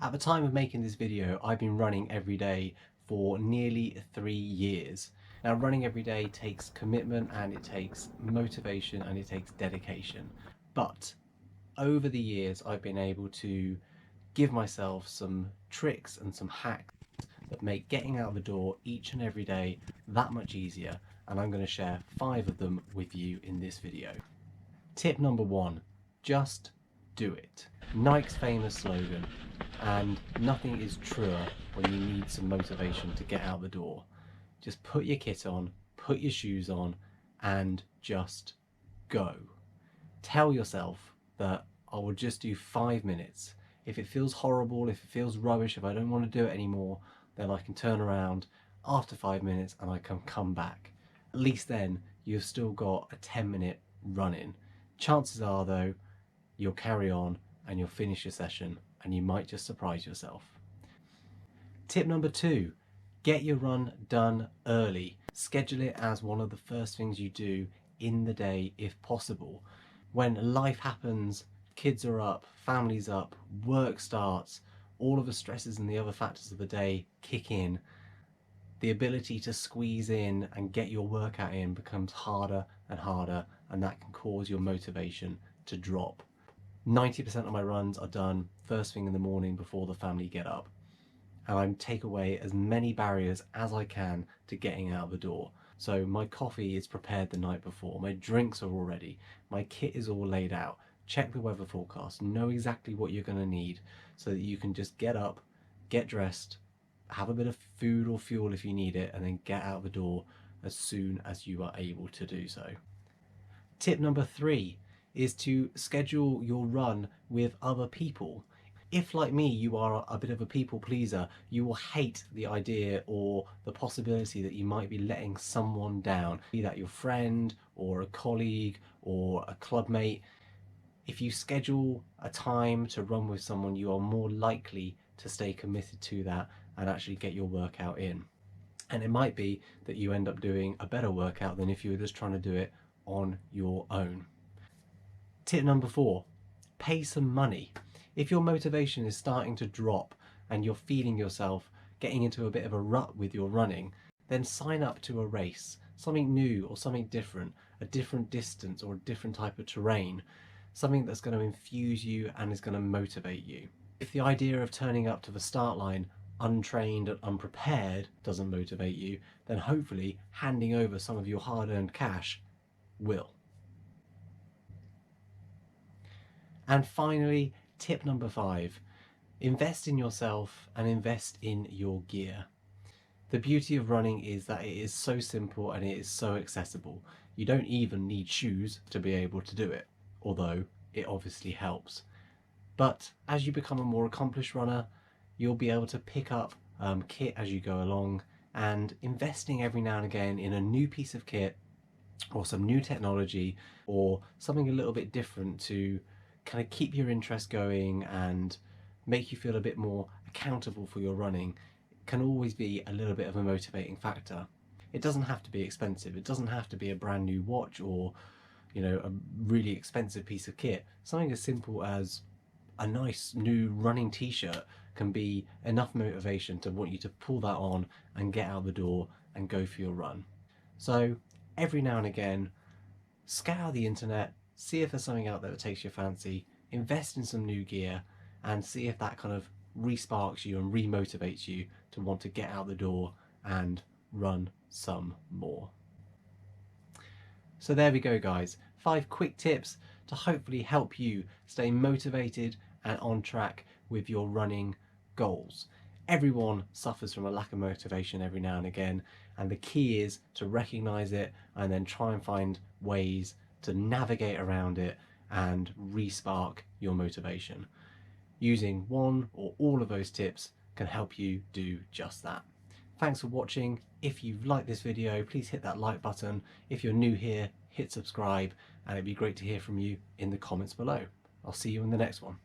At the time of making this video, I've been running every day for nearly 3 years. Now, running every day takes commitment and it takes motivation and it takes dedication. But over the years, I've been able to give myself some tricks and some hacks that make getting out the door each and every day that much easier. And I'm going to share 5 of them with you in this video. Tip number 1, just do it. Nike's famous slogan, and nothing is truer when you need some motivation to get out the door. Just put your kit on, put your shoes on, and just go. Tell yourself that I will just do 5 minutes. If it feels horrible, if it feels rubbish, if I don't want to do it anymore, then I can turn around after 5 minutes and I can come back. At least then you've still got a 10-minute run in. Chances are though, you'll carry on and you'll finish your session and you might just surprise yourself. Tip number 2, get your run done early. Schedule it as one of the first things you do in the day if possible. When life happens, kids are up, family's up, work starts, all of the stresses and the other factors of the day kick in, the ability to squeeze in and get your workout in becomes harder and harder, and that can cause your motivation to drop. 90% of my runs are done first thing in the morning before the family get up, and I take away as many barriers as I can to getting out the door. So my coffee is prepared the night before, my drinks are all ready, my kit is all laid out. Check the weather forecast, know exactly what you're going to need so that you can just get up, get dressed, have a bit of food or fuel if you need it, and then get out the door as soon as you are able to do so. Tip number 3 is to schedule your run with other people. If, like me, you are a bit of a people pleaser, you will hate the idea or the possibility that you might be letting someone down, be that your friend or a colleague or a club mate. If you schedule a time to run with someone, you are more likely to stay committed to that and actually get your workout in. And it might be that you end up doing a better workout than if you were just trying to do it on your own. Tip number 4, pay some money. If your motivation is starting to drop and you're feeling yourself getting into a bit of a rut with your running, then sign up to a race, something new or something different, a different distance or a different type of terrain, something that's going to infuse you and is going to motivate you. If the idea of turning up to the start line untrained and unprepared doesn't motivate you, then hopefully handing over some of your hard-earned cash will. And finally, tip number 5, invest in yourself and invest in your gear. The beauty of running is that it is so simple and it is so accessible. You don't even need shoes to be able to do it, although it obviously helps. But as you become a more accomplished runner, you'll be able to pick up kit as you go along, and investing every now and again in a new piece of kit or some new technology or something a little bit different to kind of keep your interest going and make you feel a bit more accountable for your running can always be a little bit of a motivating factor. It doesn't have to be expensive. It doesn't have to be a brand new watch or, you know, a really expensive piece of kit. Something as simple as a nice new running t-shirt can be enough motivation to want you to pull that on and get out the door and go for your run. So every now and again, scour the internet, see if there's something out there that takes your fancy, invest in some new gear, and see if that kind of re-sparks you and re-motivates you to want to get out the door and run some more. So there we go, guys. 5 quick tips to hopefully help you stay motivated and on track with your running goals. Everyone suffers from a lack of motivation every now and again, and the key is to recognize it and then try and find ways to navigate around it and re-spark your motivation. Using one or all of those tips can help you do just that. Thanks for watching. If you've liked this video, please hit that like button. If you're new here, hit subscribe, and it'd be great to hear from you in the comments below. I'll see you in the next one.